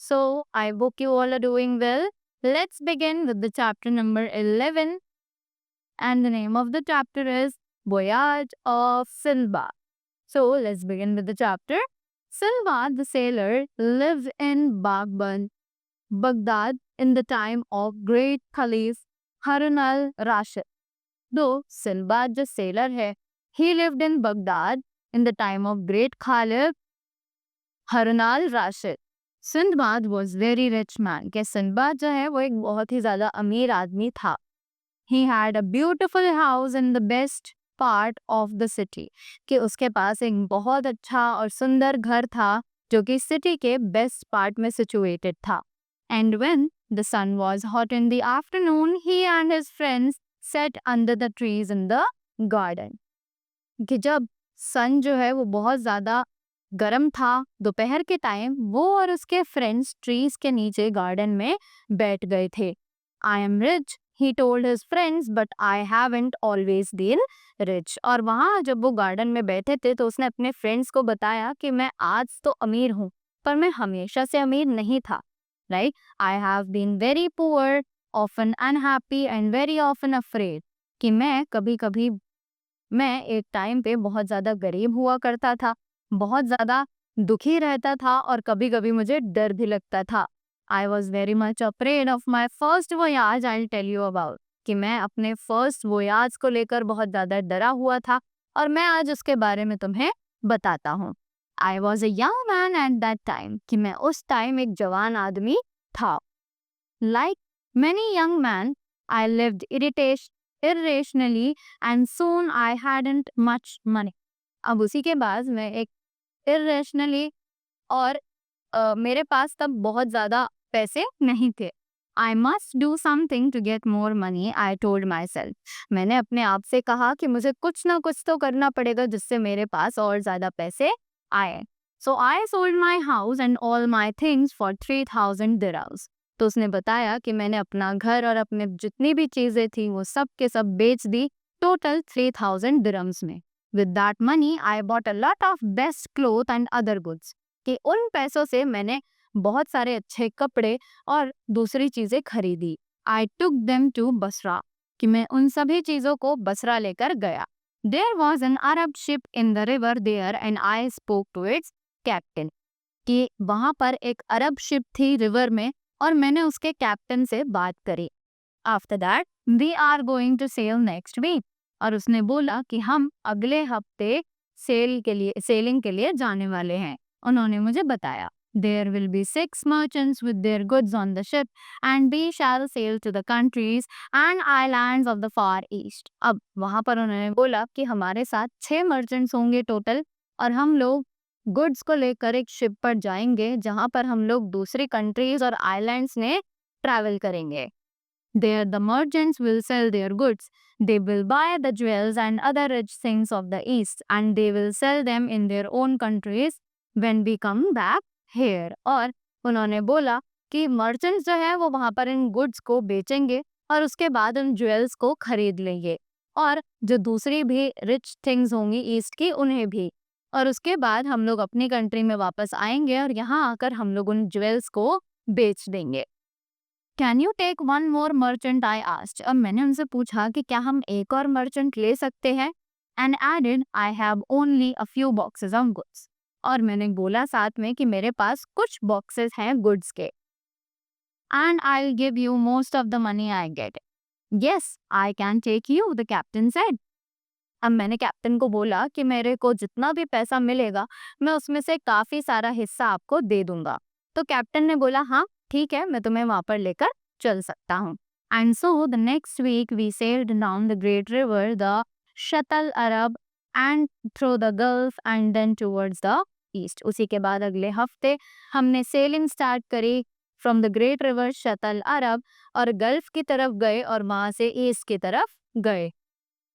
So, I hope you all are doing well. Let's begin with the chapter number 11, and the name of the chapter is Voyage of Sinbad. So, let's begin with the chapter. Sinbad the sailor lived in Baghdad in the time of great Caliph Harun al-Rashid. Though Sinbad the sailor है, he lived in Baghdad in the time of great Caliph Harun al-Rashid. Sinbad was very rich man के Sinbad जो है वो एक बहुत ही ज्यादा अमीर आदमी था. He had a beautiful house in the best part of the city, कि उसके पास एक बहुत अच्छा और सुंदर घर था जो कि सिटी के बेस्ट पार्ट में सिचुएटेड था. And when the sun was hot in the afternoon he and his friends sat under the trees in the garden. कि जब सन जो है वो बहुत ज्यादा गर्म था दोपहर के टाइम, वो और उसके फ्रेंड्स ट्रीज के नीचे गार्डन में बैठ गए थे. I am rich he told his friends but I haven't always been rich. और वहाँ जब वो गार्डन में बैठे थे तो उसने अपने फ्रेंड्स को बताया कि मैं आज तो अमीर हूँ पर मैं हमेशा से अमीर नहीं था. Right, I have been very poor, often unhappy and very often afraid. कि मैं एक टाइम पे बहुत ज़्यादा गरीब हुआ करता था, बहुत ज़्यादा दुखी रहता था और कभी-कभी मुझे डर भी लगता था. I was very much afraid of my first voyage I will tell you about. कि मैं अपने फर्स्ट वोयाज को लेकर बहुत ज़्यादा डरा हुआ था और मैं आज उसके बारे में तुम्हें बताता हूँ. I was a young man at that time. कि मैं उस टाइम एक जवान आदमी था. Like many young men, I lived irrationally and soon I hadn't much money. अब उसी के बाद मैं एक irrationally और मेरे पास तब बहुत ज़्यादा पैसे नहीं थे. I must do something to get more money, I told myself. मैंने अपने आप से कहा कि मुझे कुछ ना कुछ तो करना पड़ेगा जिससे मेरे पास और ज़्यादा पैसे आए. So I sold my house and all my things for 3,000 dirhams. तो उसने बताया कि मैंने अपना घर और अपने जितनी भी चीजें थी वो सब के सब बेच दी, टोटल 3,000 dirhams में. With that money I bought a lot of best cloth and other goods. कि उन पैसों से मैंने बहुत सारे अच्छे कपड़े और दूसरी चीजें खरीदी. I took them to Basra. कि मैं उन सभी चीजों को बसरा लेकर गया. There was an Arab ship in the river there and I spoke to its captain. कि वहां पर एक अरब शिप थी रिवर में और मैंने उसके कैप्टन से बात करी. After that we are going to sail next week. और उसने बोला कि हम अगले हफ्ते सेलिंग के लिए जाने वाले हैं. उन्होंने मुझे बताया. There will be 6 merchants with their goods on the ship and we shall sail to the countries and islands of the far east. अब वहां पर उन्होंने बोला कि हमारे साथ 6 मर्चेंट्स होंगे टोटल और हम लोग गुड्स को लेकर एक शिप पर जाएंगे जहां पर हम लोग दूसरी कंट्रीज और आइलैंड्स में ट्रैवल करेंगे. There the merchants will sell their goods. They will buy the jewels and other rich things of the east and they will sell them in their own countries when we come back here. और उन्होंने बोला कि merchants जो है वो वहां पर इन goods को बेचेंगे और उसके बाद उन ज्वेल्स को खरीद लेंगे और जो दूसरी भी रिच थिंग्स होंगी ईस्ट की उन्हें भी. और उसके बाद हम लोग अपनी कंट्री में वापस आएंगे और यहाँ आकर हम लोग उन ज्वेल्स को बेच देंगे. Can you take one more merchant I asked. अब मैंने उनसे पूछा कि क्या हम एक और मर्चेंट ले सकते हैं. And added I have only a few boxes of goods. और मैंने बोला साथ में कि मेरे पास कुछ बॉक्सेस हैं गुड्स के. And I will give you most of the money I get. Yes I can take you, the captain said. अब मैंने कैप्टन को बोला कि मेरे को जितना भी पैसा मिलेगा मैं उसमें से काफी सारा हिस्सा आपको दे दूंगा. तो कैप्टन ने बोला हाँ ठीक है, मैं तुम्हें वहां पर लेकर चल सकता हूँ. And so the next week we sailed down the great river the Shatt al Arab and through the gulf and then towards the east. उसी के बाद अगले हफ्ते हमने सेलिंग स्टार्ट करी from the great river Shatt al Arab और gulf की तरफ गए और वहां से ईस्ट की तरफ गए.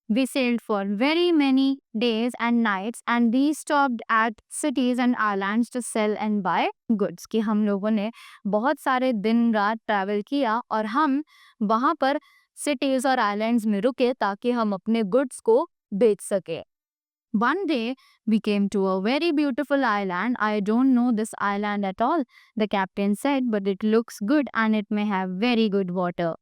We sailed for very many days and nights and we stopped at cities and islands to sell and buy goods. कि हम लोगों ने बहुत सारे दिन रात ट्रैवल किया और हम वहाँ पर सिटीज और आइलैंड्स में रुके ताकि हम अपने गुड्स को बेच सके. One day we came to a very beautiful island. I don't know this island at all, the captain said, but it looks good and it may have very good water.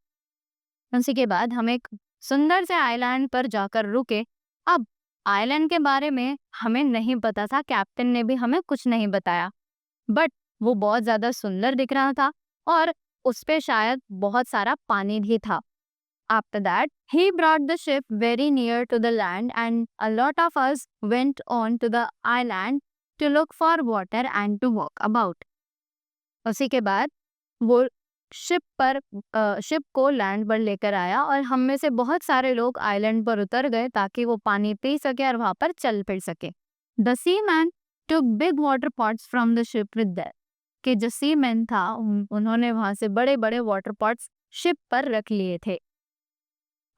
उसी के बाद हम एक सुंदर से आइलैंड पर जाकर रुके। अब आइलैंड के बारे में हमें नहीं पता था, कैप्टन ने भी हमें कुछ नहीं बताया, बट वो बहुत ज्यादा सुंदर दिख रहा था और उस पे शायद बहुत सारा पानी भी था। After that, he brought the ship very near to the land and a lot of us went on to the island to look for water and to walk about. उसी के बाद वो शिप को लैंड पर लेकर आया और हम में से बहुत सारे लोग आइलैंड पर उतर गए ताकि वो पानी पी सके और वहां पर चल फिर सके। The seaman took big water pots from the ship with them. कि जो सीमैन था उन्होंने वहां से बड़े बड़े वाटर पॉट्स शिप पर रख लिए थे।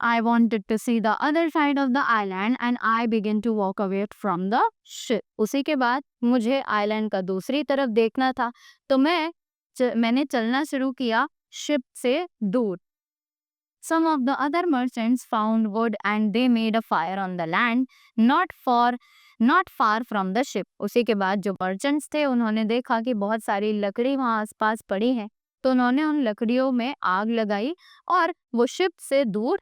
I wanted to see the other side of the island and I began to walk away from the ship. उसी के बाद मुझे आइलैंड का दूसरी तरफ देखना था, तो मैंने चलना शुरू किया शिप से दूर। Some of the other merchants found wood and they made a fire on the land, not far from the ship. उसी के बाद जो मर्चेंट्स थे उन्होंने देखा कि बहुत सारी लकड़ी वहां आसपास पड़ी है, तो उन्होंने उन लकड़ियों में आग लगाई और वो शिप से दूर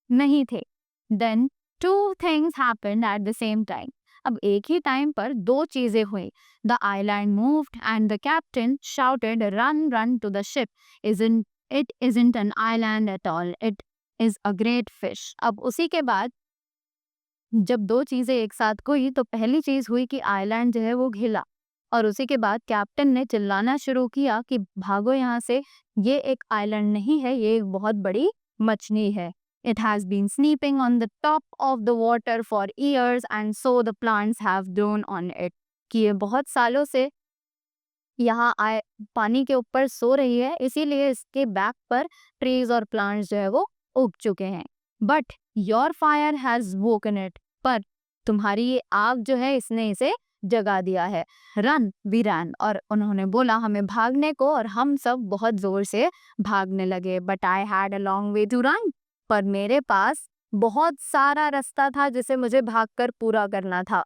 नहीं थे। Then two things happened at the same time. अब एक ही टाइम पर दो चीजें हुई। The island moved and the captain shouted, "Run, run to the ship! It isn't an island at all. It is a great fish." अब उसी के बाद जब दो चीजें एक साथ हुई तो पहली चीज हुई कि आइलैंड जो है वो हिला और उसी के बाद कैप्टन ने चिल्लाना शुरू किया कि भागो यहाँ से, ये एक आइलैंड नहीं है, ये एक बहुत बड़ी मछली है। It has been sleeping on the top of the water for years and so the plants have grown on it. कि ये बहुत सालों से यहाँ आए पानी के ऊपर सो रही है, इसीलिए इसके बैक पर ट्रीज और प्लांट्स जो है वो उग चुके हैं। But your fire has woken it, पर तुम्हारी ये आग जो है इसने इसे जगा दिया है। रन वी रन, और उन्होंने बोला हमें भागने को और हम सब बहुत जोर से भागने लगे। But I had a long way to run, पर मेरे पास बहुत सारा रास्ता था जिसे मुझे भागकर पूरा करना था।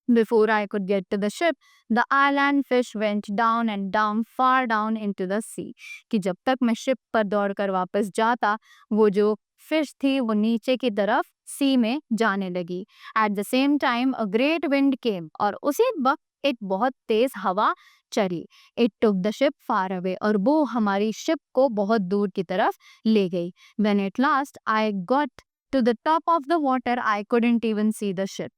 Before I could get to the ship, the island fish went down and down, far down into the sea. कि जब तक मैं शिप पर दौड़कर वापस जाता, वो जो फिश थी वो नीचे की तरफ सी में जाने लगी। At the same time, a great wind came. और उसी वक्त एक बहुत तेज हवा चली। It took the ship far away. और वो हमारी शिप को बहुत दूर की तरफ ले गई। When at last I got to the top of the water, I couldn't even see the ship.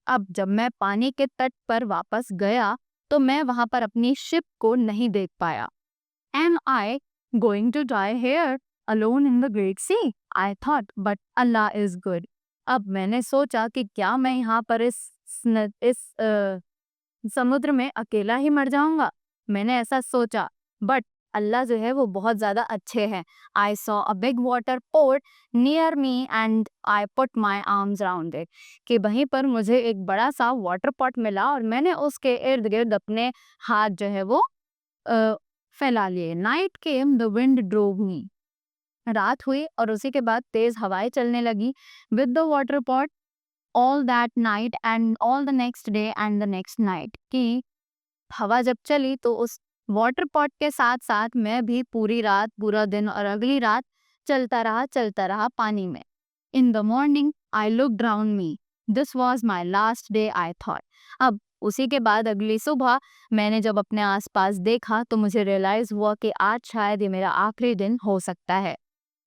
अब जब मैं पानी के तट पर वापस गया तो मैं वहां पर अपनी शिप को नहीं देख पाया। Am I going to die here alone in the great sea? I thought, but Allah is good. अब मैंने सोचा कि क्या मैं यहाँ पर इस समुद्र में अकेला ही मर जाऊंगा। मैंने ऐसा सोचा, बट अल्लाह जो है वो बहुत ज्यादा अच्छे हैं। I saw a big water port near me and I put my arms around it, कि वहीं पर मुझे एक बड़ा सा वाटर पॉट मिला और मैंने उसके इर्द गिर्द अपने हाथ जो है वो फैला लिए। Night came, the wind drove मी, रात हुई और उसी के बाद तेज हवाएं चलने लगी। With the water pot all that night and all the next day and the next night, कि हवा जब चली तो उस वाटर पॉट के साथ साथ मैं भी पूरी रात, पूरा दिन और अगली रात चलता रहा पानी में। In the morning I looked around me, this was my last day I thought. अब उसी के बाद अगली सुबह मैंने जब अपने आसपास देखा तो मुझे रियलाइज हुआ कि आज शायद ये मेरा आखिरी दिन हो सकता है।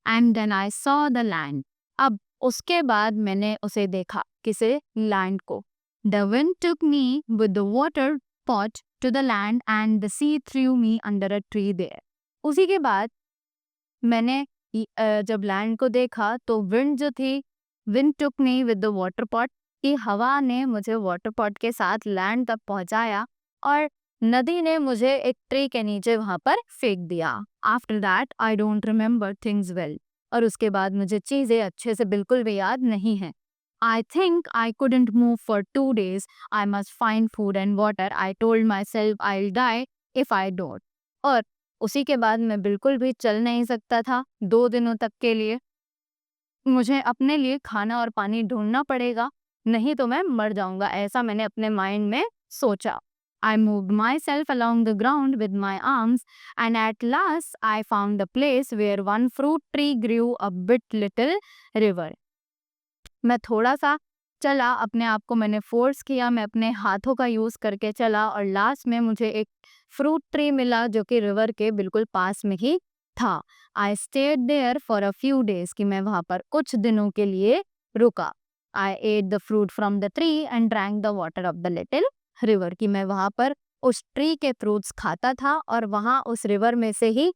And then I saw the land, अब उसके बाद मैंने उसे देखा, किसे? लैंड को। The wind took me with the water pot to the land and the sea threw me under a tree there. उसी के बाद मैंने जब लैंड को देखा तो विंड जो थी, wind took me with the water pot, की हवा ने मुझे वाटर पॉट के साथ लैंड तक पहुंचाया और नदी ने मुझे एक ट्री के नीचे वहां पर फेंक दिया। After that I don't remember things well, और उसके बाद मुझे चीजें अच्छे से बिल्कुल भी याद नहीं है। I think I couldn't move for 2 days. I must find food and water. I told myself I'll die if I don't. और उसी के बाद मैं बिल्कुल भी चल नहीं सकता था 2 दिनों तक के लिए। मुझे अपने लिए खाना और पानी ढूंढना पड़ेगा नहीं तो मैं मर जाऊंगा, ऐसा मैंने अपने माइंड में सोचा। I moved myself along the ground with my arms, and at last I found a place where one fruit tree grew a bit little river. मैं थोड़ा-सा चला, अपने आप को मैंने फ़ोर्स किया, मैं अपने हाथों का यूज़ करके चला और लास्ट में मुझे एक फ्रूट ट्री मिला जो कि रिवर के बिल्कुल पास में ही था। I stayed there for a few days कि मैं वहाँ पर कुछ दिनों के लिए रुका। I ate the fruit from the tree and drank the water of the little river कि मैं वहाँ पर उस ट्री के फ्रूट्स खाता था और वहाँ उस रिवर में से ही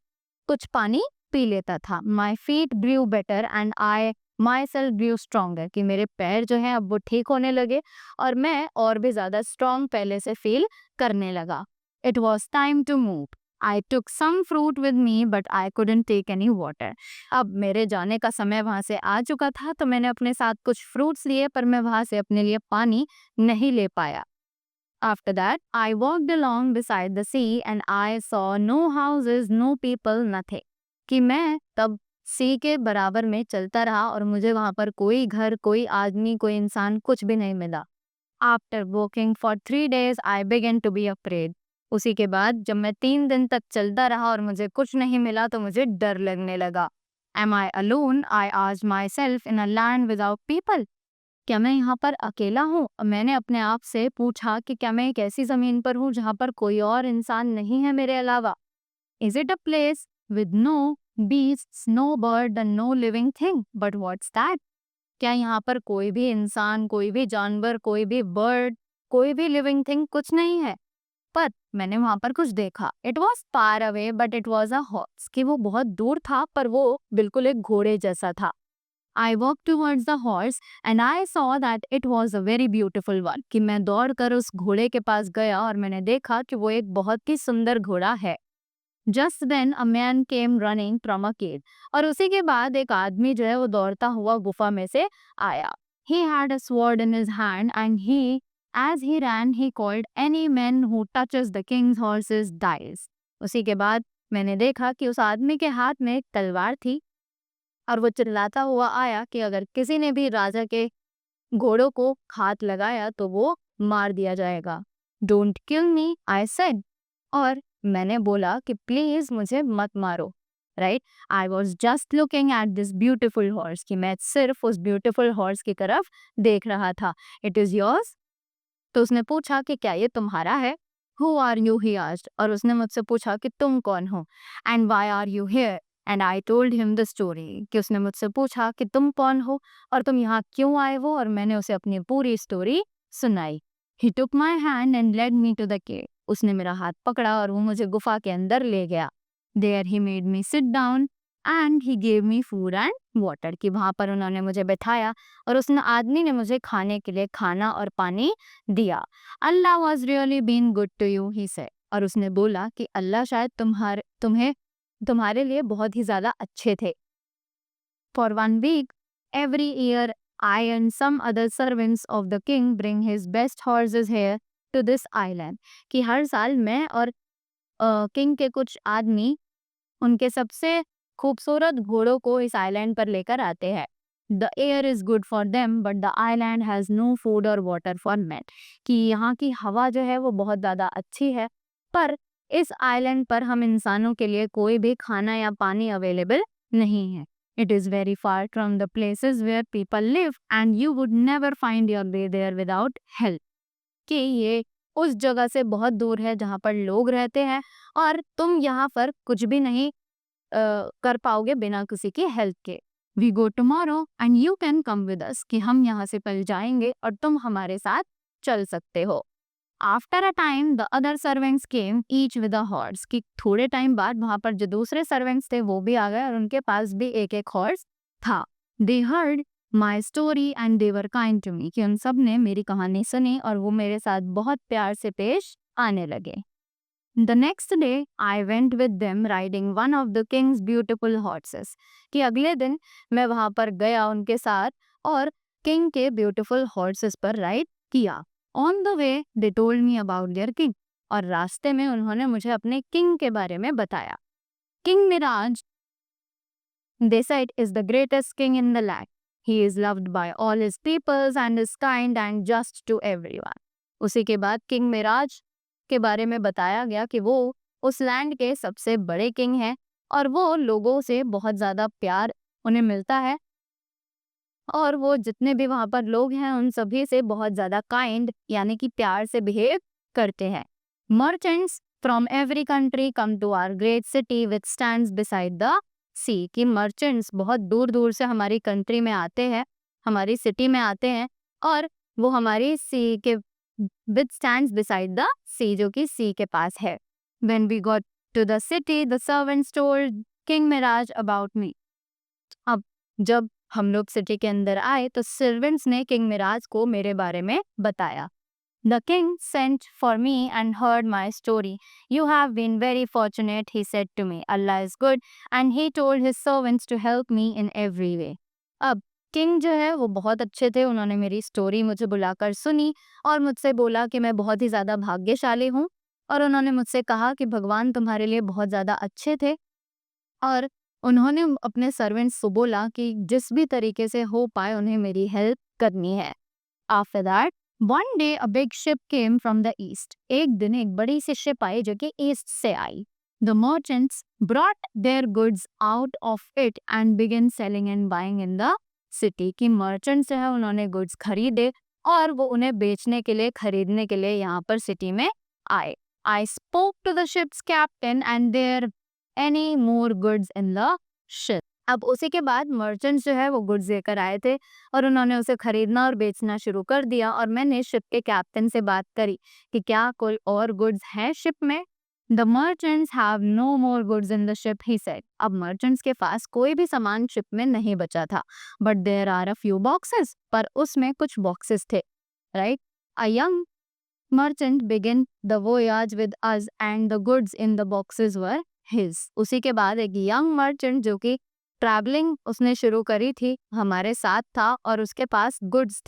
कुछ पानी पी लेता था। My feet grew better and I myself grew stronger कि मेरे पैर जो हैं अब वो ठीक होने लगे और मैं और भी ज़्यादा स्ट्रॉन्ग पहले से फील करने लगा। It was time to move. I took some fruit with me but I couldn't take any water. अब मेरे जाने का समय वहाँ से आ चुका था तो मैंने अपने साथ कुछ फ्रूट्स लिए पर मैं वहाँ से अपने लिए पानी नहीं ले पाया। After that, I walked along beside the sea and I saw no houses, no people, nothing. कि मैं तब सी के बराबर में चलता रहा और मुझे वहाँ पर कोई घर, कोई आदमी, कोई इंसान कुछ भी नहीं मिला। After walking for 3 days, I began to be afraid. उसी के बाद जब मैं 3 दिन तक चलता रहा और मुझे कुछ नहीं मिला तो मुझे डर लगने लगा। Am I alone? I asked myself in a land without people. क्या मैं यहाँ पर अकेला हूँ? मैंने अपने आप से पूछा कि क्या मैं एक ऐसी ज़मीन पर हूँ जहाँ पर कोई और इंसान नहीं है मेरे अलावा? Is it a place with no beasts, no bird and no living thing? But what's that? क्या यहाँ पर कोई भी इंसान, कोई भी जानवर, कोई भी बर्ड, कोई भी लिविंग थिंग कुछ नहीं है? पर मैंने वहाँ पर कुछ देखा। It was far away but it was a horse कि वो बहुत दूर था पर वो बिल्कुल एक घोड़े जैसा था। I walked towards the horse and I saw that it was a very beautiful one कि मैं दौड़कर उस घोड़े के पास गया और मैंने देखा कि वो एक बहुत ही सुंदर घोड़ा है। Just then a man came running from a cave और उसी के बाद एक आदमी जो है वो दौड़ता हुआ गुफा में से आया। He had a sword in his hand and as he ran he called any man who touches the king's horses dies. उसी के बाद मैंने देखा कि उस आदमी के हाथ में एक तलवार थी और वो चिल्लाता हुआ आया कि अगर किसी ने भी राजा के घोड़ों को हाथ लगाया तो वो मार दिया जाएगा। Don't kill me I said. और मैंने बोला कि प्लीज मुझे मत मारो। Right, I was just looking at this beautiful horse कि मैं सिर्फ उस ब्यूटिफुल हॉर्स की तरफ देख रहा था। It is yours. तो उसने पूछा कि क्या ये तुम्हारा है? Who are you he asked. और उसने मुझसे पूछा कि तुम कौन हो? And why are you here? And I told him the story कि उसने मुझसे पूछा कि तुम कौन हो और तुम यहाँ क्यों आए हो, और मैंने उसे अपनी पूरी स्टोरी सुनाई। He took my hand and led me to the cave. उसने मेरा हाथ पकड़ा और वो मुझे गुफा के अंदर ले गया। There he made me sit down and he gave me food and water कि वहाँ पर उन्होंने मुझे बैठाया और उस आदमी ने मुझे खाने के लिए खाना और पानी दिया। Allah was really been good to you he said. और उसने बोला कि अल्लाह शायद तुम्हारे लिए बहुत ही ज़्यादा अच्छे थे। For 1 week, every year, I and some other servants of the king bring his best horses here to this island. कि हर साल मैं और किंग के कुछ आदमी उनके सबसे खूबसूरत घोड़ों को इस आइलैंड पर लेकर आते हैं। The air is good for them but the island has no food और वाटर फॉर मैन। कि यहाँ की हवा जो है वो बहुत ज़्यादा अच्छी है पर इस आइलैंड पर हम इंसानों के लिए कोई भी खाना या पानी अवेलेबल नहीं है। It is very far from the places where people live and you would never find your way there without help. कि ये उस जगह से बहुत दूर है जहाँ पर लोग रहते हैं और तुम यहाँ पर कुछ भी नहीं कर पाओगे बिना किसी की हेल्प के। We go tomorrow and you can come with us कि हम यहाँ से कल जाएंगे और तुम हमारे साथ चल सकते हो। After a time the other servants came each with a horse कि थोड़े टाइम बाद वहाँ पर जो दूसरे सर्वेंट्स थे वो भी आ गए और उनके पास भी एक एक हॉर्स था। They heard my story and they were kind to me कि उन सब ने मेरी कहानी सुनी और वो मेरे साथ बहुत प्यार से पेश आने लगे। The next day, I went with them riding one of the king's beautiful horses. कि अगले दिन मैं वहाँ पर गया उनके साथ और किंग के ब्यूटीफुल हॉर्सेस पर राइड किया। On the way, they told me about their king. और रास्ते में उन्होंने मुझे अपने किंग के बारे में बताया। King Miraj, they said, is the greatest king in the land. He is loved by all his peoples and is kind and just to everyone. उसी के बाद किंग मिराज के बारे में बताया गया कि वो उस लैंड के सबसे बड़े किंग हैं और वो लोगों से बहुत ज़्यादा प्यार उन्हें मिलता है और वो जितने भी वहाँ पर लोग हैं उन सभी से बहुत ज़्यादा काइंड यानी कि प्यार से बिहेव करते हैं. Merchants from every country come to our great city which stands beside the sea. कि मर्चेंट्स बहुत दूर दूर से हमारी कंट्री में आते हैं, हमारी सिटी में आते हैं और वो हमारी सी के विच स्टैंड्स बिसाइड द सी, जो कि सी के पास है. When we got to the city, the servants told King Miraj about me. अब जब हम लोग सिटी के अंदर आए तो सर्वेंट्स ने किंग मिराज को मेरे बारे में बताया. The king sent for me and heard my story. You have been very fortunate, he said to me. Allah is good and he told his servants to help me in every way. अब king जो है वो बहुत अच्छे थे. उन्होंने मेरी story मुझे बुलाकर सुनी और मुझसे बोला कि मैं बहुत ही ज़्यादा भाग्यशाली हूँ और उन्होंने मुझसे कहा कि भगवान तुम्हारे लिए बहुत ज़्यादा अच्छे थे और उन्होंने अपने सर्वेंट्स को बोला कि जिस भी तरीके से हो पाए उन्हें मेरी हेल्प करनी है. After that one day a big ship came from the east. एक दिन एक बड़ी सी शिप आई जो कि ईस्ट से आई. The merchants brought their goods out of it and began selling and buying in the city. की मर्चेंट्स जो है उन्होंने गुड्स खरीदे और वो उन्हें बेचने के लिए खरीदने के लिए यहाँ पर सिटी में आए. I spoke to the ship's captain and there any more goods in the ship. अब उसी के बाद मर्चेंट्स जो है वो गुड्स लेकर आए थे और उन्होंने उसे खरीदना और बेचना शुरू कर दिया और मैंने शिप के कैप्टन से बात करी कि क्या कोई और गुड्स हैं शिप में. The merchants have no more goods in the ship, he said. अब मर्चेंट्स के पास कोई भी सामान शिप में नहीं बचा था. But there are a few boxes, पर उसमें कुछ बॉक्सेस थे. Right. A young merchant began the voyage with us and the goods in the boxes were his. उसी के बाद एक यंग मर्चेंट जो कि ट्रैवलिंग उसने शुरू करी थी हमारे साथ था और उसके पास गुड्स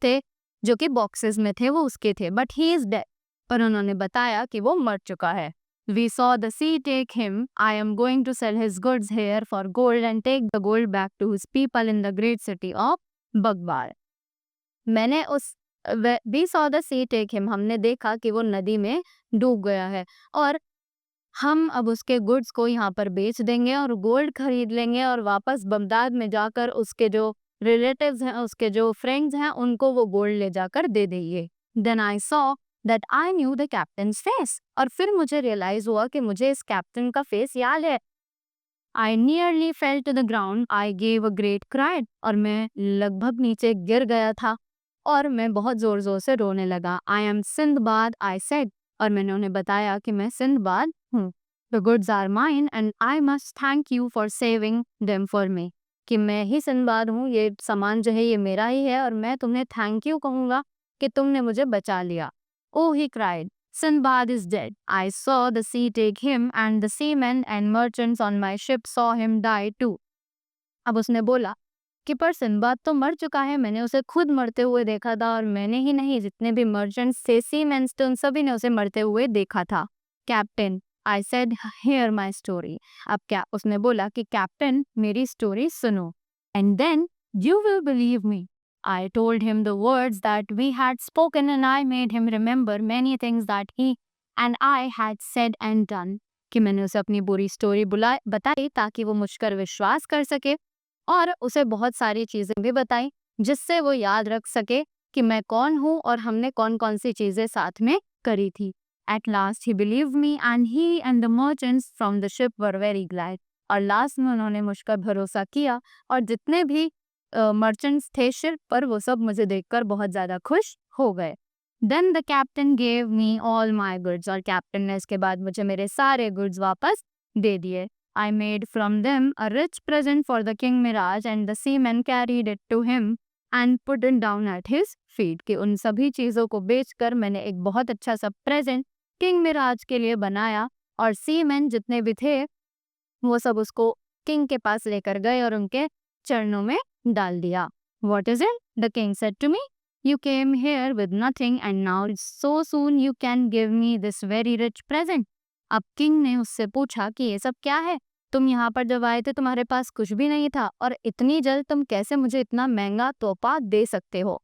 थे जो कि बॉक्सेस में थे, वो उसके थे. But he is dead. पर उन्होंने बताया कि वो मर चुका है. We saw the sea take him. I am going to sell his goods here for gold and take the gold back to his people in the great city of Bagbar. मैंने उस We saw the sea take him. हमने देखा कि वो नदी में डूब गया है और हम अब उसके गुड्स को यहाँ पर बेच देंगे और गोल्ड खरीद लेंगे और वापस बगदाद में जाकर उसके जो रिलेटिव्स हैं, उसके जो फ्रेंड्स हैं, उनको वो गोल्ड ले जाकर दे देंगे. Then I saw that I knew the captain's face. और फिर मुझे रियलाइज हुआ कि मुझे इस कैप्टन का फेस याद है. I nearly fell to the ground. I gave a great cry. और मैं लगभग नीचे गिर गया था और मैं बहुत जोर जोर से रोने लगा. I am Sinbad, I said. और मैंने उन्हें बताया कि मैं सिंदबाद हूँ. The goods are mine and I must thank you for saving them for me. कि मैं ही सिंदबाद हूँ, ये सामान जो है ये मेरा ही है और मैं तुम्हें थैंक यू कहूँगा कि तुमने मुझे बचा लिया. Oh, he cried. Sinbad is dead. I saw the sea take him and the seamen and merchants on my ship saw him die too. अब उसने बोला कि पर सिंबाद तो मर चुका है, मैंने उसे खुद मरते हुए देखा था और मैंने ही नहीं जितने भी मर्चेंट्स थे, सीमेंस थे, उन सभी ने उसे मरते हुए देखा था. Captain, I said hear my story. अब क्या उसने बोला कि कैप्टन मेरी स्टोरी सुनो. And then you will believe me. I told him the words that we had spoken and I made him remember many things that he and I had said and done. कि मैंने उसे अपनी पूरी story बताई ताकि वो मुझ पर विश्वास कर सके और उसे बहुत सारी चीज़ें भी बताई जिससे वो याद रख सके कि मैं कौन हूँ और हमने कौन कौन सी चीज़ें साथ में करी थी. At last he believed me and he and the merchants from the ship were very glad. और लास्ट में उन्होंने मुझ पर भरोसा किया और जितने भी मर्चेंट्स थे शिप पर वो सब मुझे देखकर बहुत ज़्यादा खुश हो गए. Then the captain gave me all my goods. और कैप्टन ने इसके बाद मुझे मेरे सारे गुड्स वापस दे दिए. I made from them a rich present for the king Miraj and the seamen carried it to him and put it down at his feet. कि उन सभी चीज़ों को बेचकर मैंने एक बहुत अच्छा सा प्रेजेंट किंग मिराज के लिए बनाया और सीमैन जितने भी थे वो सब उसको किंग के पास लेकर गए और उनके चरणों में डाल दिया. What is it? The king said to me. You came here with nothing and now so soon you can give me this very rich present. अब किंग ने उससे पूछा कि ये सब क्या है. तुम यहाँ पर जब आए थे तुम्हारे पास कुछ भी नहीं था और इतनी जल्द तुम कैसे मुझे इतना महंगा तोहफा दे सकते हो?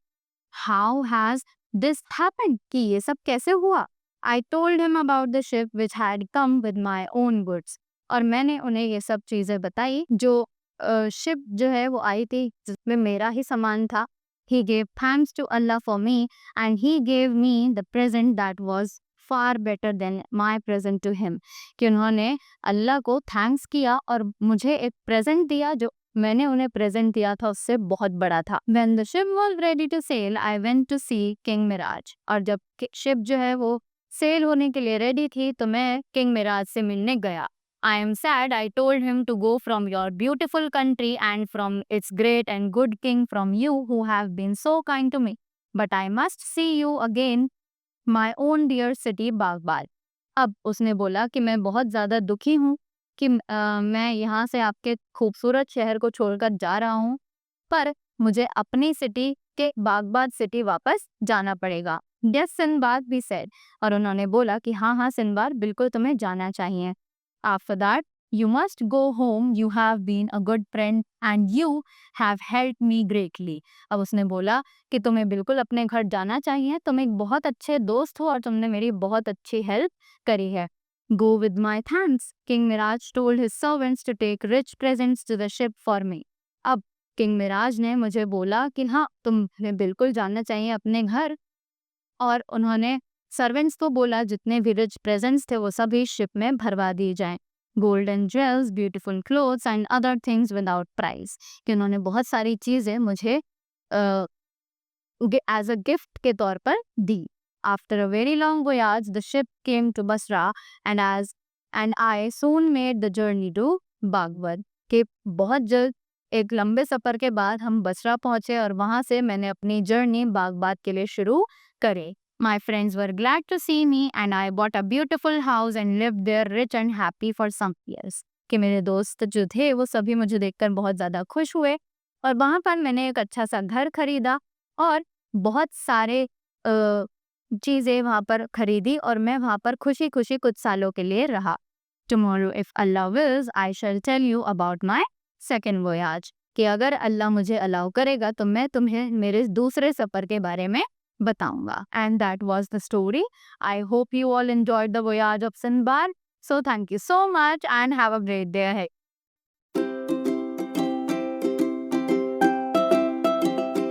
हाउ हैज दिस हैपेंड कि ये सब कैसे हुआ? आई told him about the ship which had come with my own goods. और मैंने उन्हें ये सब चीजें बताई जो शिप जो है वो आई थी जिसमें मेरा ही सामान था। He gave thanks to Allah for me and he gave me the present that was far better than my present to him. कि उन्होंने अल्लाह को थैंक्स किया और मुझे एक प्रेजेंट दिया जो मैंने उन्हें प्रेजेंट दिया था उससे बहुत बड़ा था। When the ship was ready to sail, I went to see King Miraj। और जब शिप जो है वो सेल होने के लिए रेडी थी तो मैं किंग मिराज से मिलने गया। I am sad, I told him to go from your beautiful country and from its great and good king from you who have been so kind to me. But I must see you again, my own dear city बागबाल। अब उसने बोला कि मैं बहुत ज़्यादा दुखी हूँ कि मैं यहाँ से आपके खूबसूरत शहर को छोड़कर जा रहा हूँ, पर मुझे अपनी सिटी के बागबाद सिटी वापस जाना पड़ेगा। यस सिंबाद भी सेड। और उन्होंने बोला कि हाँ हाँ सिंबाद, बिल्कुल तुम्हें जाना चाहिए। After that you must go home, you have been a good friend and you have helped me greatly. अब उसने बोला कि तुम्हें बिल्कुल अपने घर जाना चाहिए, तुम एक बहुत अच्छे दोस्त हो और तुमने मेरी बहुत अच्छी हेल्प करी है। Go with my thanks, King Miraj told his servants to take rich presents to the ship for me। अब किंग मिराज ने मुझे बोला कि हाँ तुम्हें बिल्कुल जाना चाहिए अपने घर, और उन्होंने सर्वेंट्स को बोला जितने भी रिच प्रेजेंट्स थे वो सभी शिप में भरवा दिए जाएं। Gold and jewels, beautiful clothes and other things without price. कि उन्होंने बहुत सारी चीजें मुझे एज अ गिफ्ट के तौर पर दी। After a very long voyage the ship came to Basra and I soon made the journey to बागवद। कि बहुत जल्द एक लंबे सफर के बाद हम बसरा पहुंचे और वहां से मैंने अपनी जर्नी बागबाद के लिए शुरू करी। My friends were glad to see me and I bought a beautiful house and lived there rich and happy for some years। कि मेरे दोस्त जो थे वो सभी मुझे देखकर बहुत ज़्यादा खुश हुए और वहाँ पर मैंने एक अच्छा सा घर खरीदा और बहुत सारे चीज़ें वहाँ पर खरीदी और मैं वहाँ पर खुशी-खुशी कुछ सालों के लिए रहा। Tomorrow if Allah wills, I shall tell you about my second voyage। कि अगर अल्लाह मुझे अलाउ करेगा तो मैं तुम्हें मेरे दूसरे सफ़र के बारे में बताऊंगा। And that was the story। I hope you all enjoyed the voyage of Sinbad। So thank you so much and have a great day ahead।